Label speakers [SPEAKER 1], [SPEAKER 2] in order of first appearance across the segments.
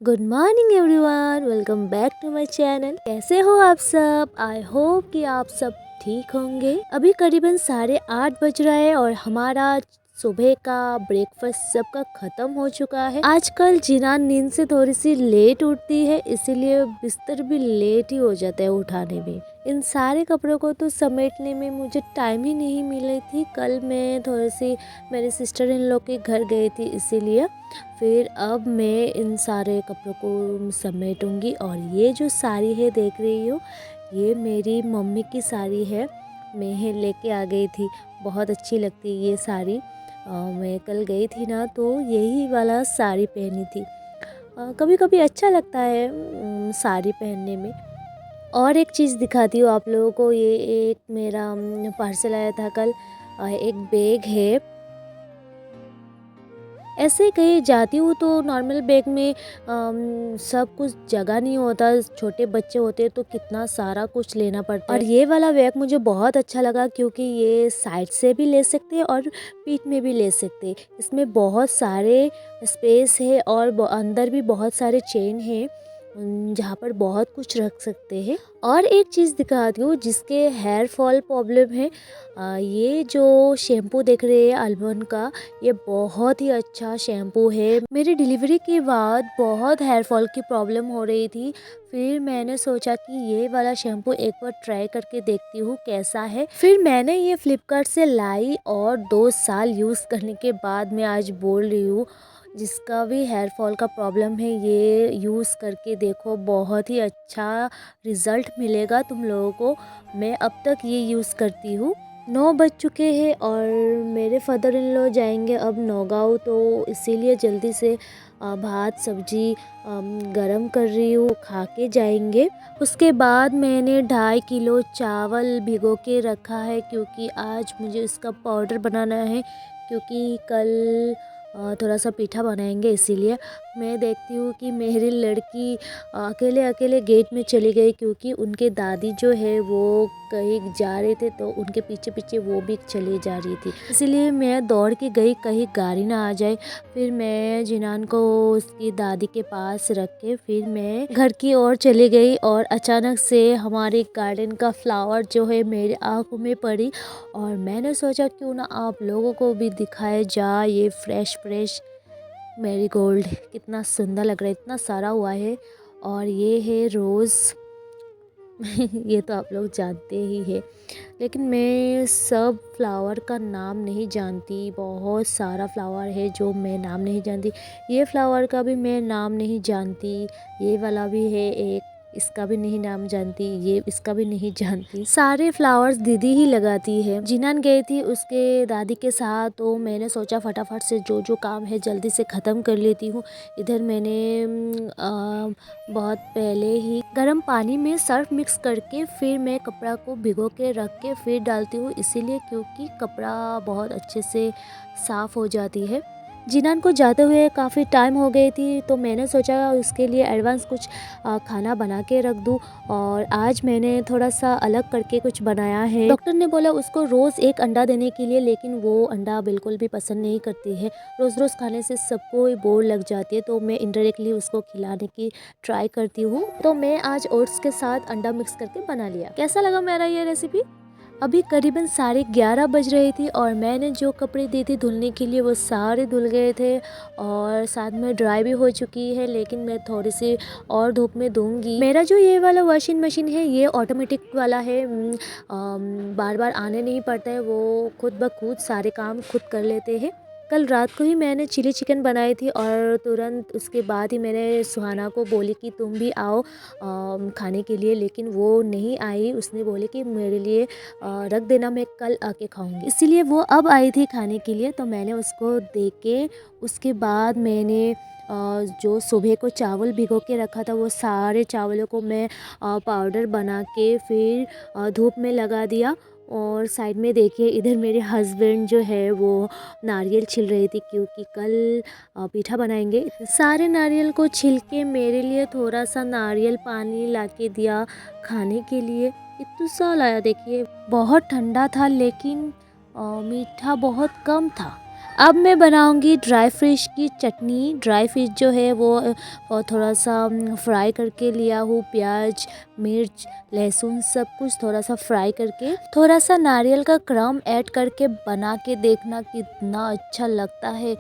[SPEAKER 1] Good morning everyone, welcome back to my channel. कैसे हो आप सब? आई होप कि आप सब ठीक होंगे। अभी करीबन 8:30 बज रहा है और हमारा सुबह का ब्रेकफास्ट सबका खत्म हो चुका है। आजकल जिनान नींद से थोड़ी सी लेट उठती है, इसीलिए बिस्तर भी लेट ही हो जाता है उठाने में। इन सारे कपड़ों को तो समेटने में मुझे टाइम ही नहीं मिली थी। कल मैं थोड़ी सी मेरे सिस्टर इन लोग के घर गई थी, इसीलिए फिर अब मैं इन सारे कपड़ों को समेटूंगी। और ये जो साड़ी है देख रही हो, ये मेरी मम्मी की साड़ी है। मैं लेके आ गई थी, बहुत अच्छी लगती है ये साड़ी। मैं कल गई थी ना, तो यही वाला साड़ी पहनी थी। कभी कभी अच्छा लगता है साड़ी पहनने में। और एक चीज़ दिखाती हूँ आप लोगों को। ये एक मेरा पार्सल आया था कल। एक बैग है। ऐसे कहीं जाती हूँ तो नॉर्मल बैग में सब कुछ जगह नहीं होता। छोटे बच्चे होते हैं तो कितना सारा कुछ लेना पड़ता है। और ये वाला बैग मुझे बहुत अच्छा लगा, क्योंकि ये साइड से भी ले सकते हैं और पीठ में भी ले सकते हैं। इसमें बहुत सारे स्पेस है और अंदर भी बहुत सारे चेन है, जहाँ पर बहुत कुछ रख सकते हैं। और एक चीज़ दिखाती हूँ, जिसके हेयर फॉल प्रॉब्लम है, ये जो शैम्पू देख रहे हैं अल्मोंड का, ये बहुत ही अच्छा शैम्पू है। मेरी डिलीवरी के बाद बहुत हेयर फॉल की प्रॉब्लम हो रही थी। फिर मैंने सोचा कि ये वाला शैम्पू एक बार ट्राई करके देखती हूँ कैसा है। फिर मैंने ये फ्लिपकार्ट से लाई और 2 साल यूज़ करने के बाद मैं आज बोल रही हूँ, जिसका भी हेयर फॉल का प्रॉब्लम है, ये यूज़ करके देखो, बहुत ही अच्छा रिज़ल्ट मिलेगा तुम लोगों को। मैं अब तक ये यूज़ करती हूँ। 9 बज चुके हैं और मेरे फादर इन लॉ जाएंगे अब नौगांव, तो इसीलिए जल्दी से भात सब्जी गरम कर रही हूँ, खा के जाएंगे। उसके बाद मैंने 2.5 किलो चावल भिगो के रखा है, क्योंकि आज मुझे इसका पाउडर बनाना है। क्योंकि कल थोड़ा सा पीठा बनाएंगे, इसीलिए मैं देखती हूँ कि मेरी लड़की अकेले अकेले गेट में चली गई, क्योंकि उनके दादी जो है वो कहीं जा रहे थे, तो उनके पीछे पीछे वो भी चली जा रही थी। इसीलिए मैं दौड़ के गई, कहीं गाड़ी ना आ जाए। फिर मैं जिनान को उसकी दादी के पास रख के फिर मैं घर की ओर चली गई। और अचानक से हमारे गार्डन का फ्लावर जो है मेरे आँखों में पड़ी, और मैंने सोचा क्यों ना आप लोगों को भी दिखाया जाए। ये फ्रेश फ्रेश मैरीगोल्ड कितना सुंदर लग रहा है, इतना सारा हुआ है। और ये है रोज़। ये तो आप लोग जानते ही है, लेकिन मैं सब फ्लावर का नाम नहीं जानती। बहुत सारा फ्लावर है जो मैं नाम नहीं जानती। ये फ्लावर का भी मैं नाम नहीं जानती। ये वाला भी है एक, इसका भी नहीं नाम जानती। ये इसका भी नहीं जानती। सारे फ्लावर्स दीदी ही लगाती है। जिनान गई थी उसके दादी के साथ, तो मैंने सोचा फटाफट से जो जो काम है जल्दी से ख़त्म कर लेती हूँ। इधर मैंने बहुत पहले ही गर्म पानी में सर्फ मिक्स करके फिर मैं कपड़ा को भिगो के रख के फिर डालती हूँ, इसीलिए क्योंकि कपड़ा बहुत अच्छे से साफ़ हो जाती है। जिनान को जाते हुए काफ़ी टाइम हो गई थी, तो मैंने सोचा उसके लिए एडवांस कुछ खाना बना के रख दूँ। और आज मैंने थोड़ा सा अलग करके कुछ बनाया है। डॉक्टर ने बोला उसको रोज़ एक अंडा देने के लिए, लेकिन वो अंडा बिल्कुल भी पसंद नहीं करती है। रोज़ रोज़ खाने से सबको बोर लग जाती है, तो मैं इनडायरेक्टली उसको खिलाने की ट्राई करती हूँ। तो मैं आज ओट्स के साथ अंडा मिक्स करके बना लिया। कैसा लगा मेरा ये रेसिपी? अभी करीबन 11:30 बज रही थी और मैंने जो कपड़े दिए थे धुलने के लिए वो सारे धुल गए थे, और साथ में ड्राई भी हो चुकी है। लेकिन मैं थोड़ी सी और धूप में दूंगी। मेरा जो ये वाला वॉशिंग मशीन है ये ऑटोमेटिक वाला है। बार बार आने नहीं पड़ता है, वो खुद ब खुद सारे काम खुद कर लेते हैं। कल रात को ही मैंने चिली चिकन बनाई थी, और तुरंत उसके बाद ही मैंने सुहाना को बोली कि तुम भी आओ खाने के लिए, लेकिन वो नहीं आई। उसने बोले कि मेरे लिए रख देना, मैं कल आके खाऊंगी। इसीलिए वो अब आई थी खाने के लिए, तो मैंने उसको दे के उसके बाद मैंने जो सुबह को चावल भिगो के रखा था वो सारे चावलों को मैं पाउडर बना के फिर धूप में लगा दिया। और साइड में देखिए इधर मेरे हस्बैंड जो है वो नारियल छिल रही थी, क्योंकि कल पीठा बनाएंगे। सारे नारियल को छिल के मेरे लिए थोड़ा सा नारियल पानी ला के दिया खाने के लिए। इतना सा लाया, देखिए बहुत ठंडा था, लेकिन मीठा बहुत कम था। अब मैं बनाऊंगी ड्राई फिश की चटनी। ड्राई फिश जो है वो थोड़ा सा फ्राई करके लिया हूँ, प्याज, मिर्च, लहसुन सब कुछ थोड़ा सा फ्राई करके, थोड़ा सा नारियल का क्रम ऐड करके बना के देखना कितना अच्छा लगता है।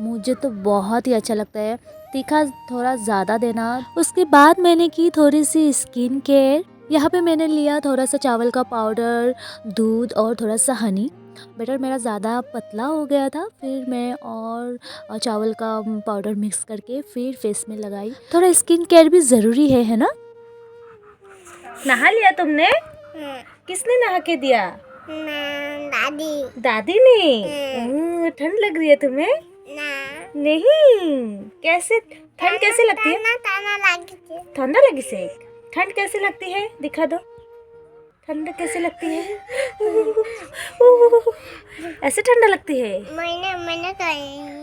[SPEAKER 1] मुझे तो बहुत ही अच्छा लगता है। तीखा थोड़ा ज़्यादा देना। उसके बाद मैंने की थोड़ी सी स्किन केयर। यहाँ पे मैंने लिया थोड़ा सा चावल का पाउडर, दूध और थोड़ा सा हनी। बैटर मेरा ज़्यादा पतला हो गया था, फिर मैं और चावल का पाउडर मिक्स करके फिर फेस में लगाई। थोड़ा स्किन केयर भी ज़रूरी है ना। नहा लिया तुमने? किसने नहा के दिया?
[SPEAKER 2] दादी।
[SPEAKER 1] दादी ने। ठंड लग रही है तुम्हें? नहीं। कैसे ठंड कैसे लगती है? ठंडा लगी से। ठंड कैसे लगती है? दिखा दो। ठंड कैसे लगती है? ऐसे ठंडा लगती है।
[SPEAKER 2] मैंने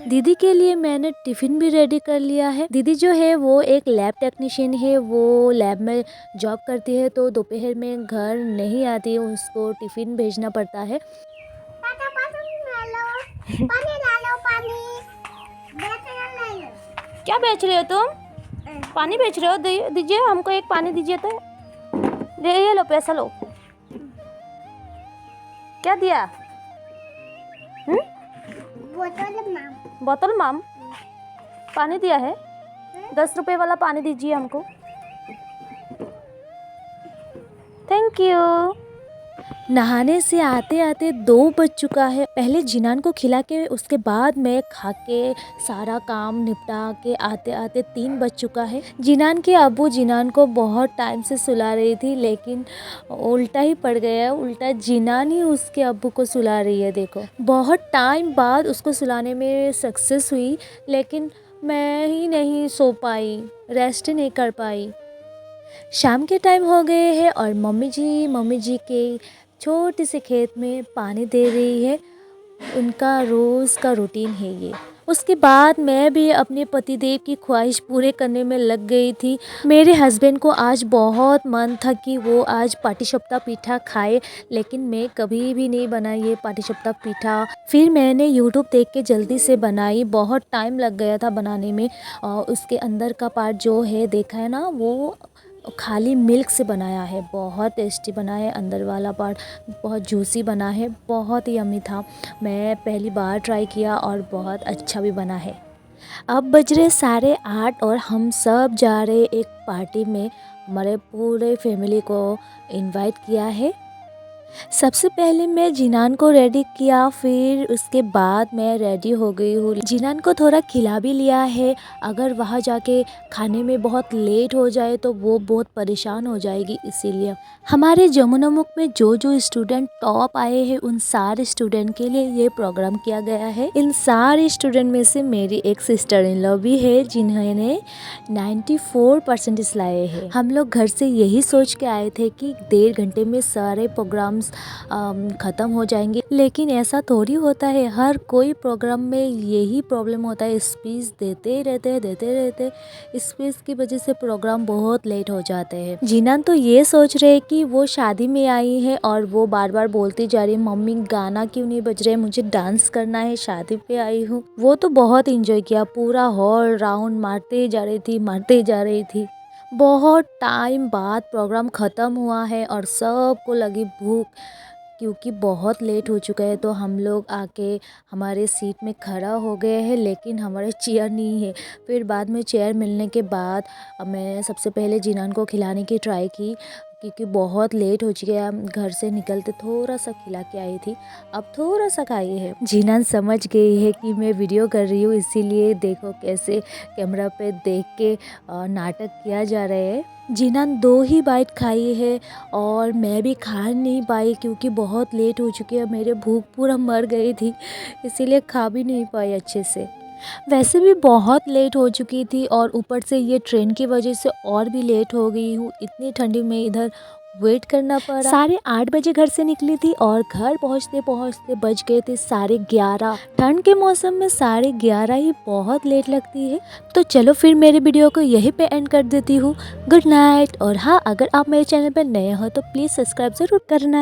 [SPEAKER 1] दीदी के लिए मैंने टिफिन भी रेडी कर लिया है। दीदी जो है वो एक लैब टेक्नीशियन है, वो लैब में जॉब करती है, तो दोपहर में घर नहीं आती है, उसको टिफिन भेजना पड़ता है। क्या बेच रहे हो तुम? पानी बेच रहे हो? दीजिए हमको एक पानी दीजिए तो। ये लो पैसा लो। क्या दिया? बोतल माम पानी दिया है। 10 रुपए वाला पानी दीजिए हमको। Thank you. नहाने से आते आते 2 बज चुका है। पहले जिनान को खिला के उसके बाद मैं खा के सारा काम निपटा के आते आते 3 बज चुका है। जिनान के अब्बू जिनान को बहुत टाइम से सुला रही थी, लेकिन उल्टा ही पड़ गया। उल्टा जिनान ही उसके अब्बू को सुला रही है। देखो बहुत टाइम बाद उसको सुलाने में सक्सेस हुई, लेकिन मैं ही नहीं सो पाई, रेस्ट नहीं कर पाई। शाम के टाइम हो गए हैं और मम्मी जी के छोटे से खेत में पानी दे रही है। उनका रोज़ का रूटीन है ये। उसके बाद मैं भी अपने पतिदेव की ख्वाहिश पूरे करने में लग गई थी। मेरे हस्बैंड को आज बहुत मन था कि वो आज पाटीशप्ता पीठा खाए, लेकिन मैं कभी भी नहीं बनाई ये पाटीशप्ता पीठा। फिर मैंने यूट्यूब देख के जल्दी से बनाई। बहुत टाइम लग गया था बनाने में। उसके अंदर का पार्ट जो है देखा है ना, वो खाली मिल्क से बनाया है। बहुत टेस्टी बना है। अंदर वाला पार्ट बहुत जूसी बना है, बहुत ही यम्मी था। मैं पहली बार ट्राई किया और बहुत अच्छा भी बना है। अब बज रहे 8:30 और हम सब जा रहे एक पार्टी में। हमारे पूरे फैमिली को इनवाइट किया है। सबसे पहले मैं जिनान को रेडी किया, फिर उसके बाद मैं रेडी हो गई हूँ। जिनान को थोड़ा खिला भी लिया है। अगर वहाँ जाके खाने में बहुत लेट हो जाए तो वो बहुत परेशान हो जाएगी, इसीलिए हमारे जमुनामुख में जो स्टूडेंट टॉप आए हैं उन सारे स्टूडेंट के लिए ये प्रोग्राम किया गया है। इन सारे स्टूडेंट में से मेरी एक सिस्टर इन लॉ भी है जिन्होंने 94% लाए हैं। हम लोग घर से यही सोच के आए थे कि 1.5 घंटे में सारे प्रोग्राम ख़त्म हो जाएंगे, लेकिन ऐसा थोड़ी होता है। हर कोई प्रोग्राम में यही प्रॉब्लम होता है, स्पीच देते रहते। स्पीच की वजह से प्रोग्राम बहुत लेट हो जाते हैं। जिनान तो ये सोच रहे कि वो शादी में आई है और वो बार बार बोलती जा रही, मम्मी गाना क्यों नहीं बज रहे, मुझे डांस करना है, शादी पे आई हूँ। वो तो बहुत इंजॉय किया, पूरा हॉल राउंड मारते जा रही थी। बहुत टाइम बाद प्रोग्राम ख़त्म हुआ है और सबको लगी भूख, क्योंकि बहुत लेट हो चुका है। तो हम लोग आके हमारे सीट में खड़ा हो गए हैं, लेकिन हमारे चेयर नहीं है। फिर बाद में चेयर मिलने के बाद मैं सबसे पहले जिनान को खिलाने की ट्राई की, क्योंकि बहुत लेट हो चुका है। घर से निकलते थोड़ा सा खिला के आई थी, अब थोड़ा सा खाई है। जिनान समझ गई है कि मैं वीडियो कर रही हूँ, इसीलिए देखो कैसे कैमरा पे देख के नाटक किया जा रहा है। जिनान 2 ही बाइट खाई है और मैं भी खा नहीं पाई, क्योंकि बहुत लेट हो चुकी है। मेरे भूख पूरा मर गई थी, इसीलिए खा भी नहीं पाई अच्छे से। वैसे भी बहुत लेट हो चुकी थी और ऊपर से ये ट्रेन की वजह से और भी लेट हो गई हूँ। इतनी ठंडी में इधर वेट करना पड़ा। 8:30 बजे घर से निकली थी और घर पहुँचते बज गए थे 11:30। ठंड के मौसम में 11:30 ही बहुत लेट लगती है। तो चलो फिर मेरे वीडियो को यहीं पे एंड कर देती हूँ। Good night. और हाँ, अगर आप मेरे चैनल पर नए हो तो प्लीज़ सब्सक्राइब ज़रूर करना।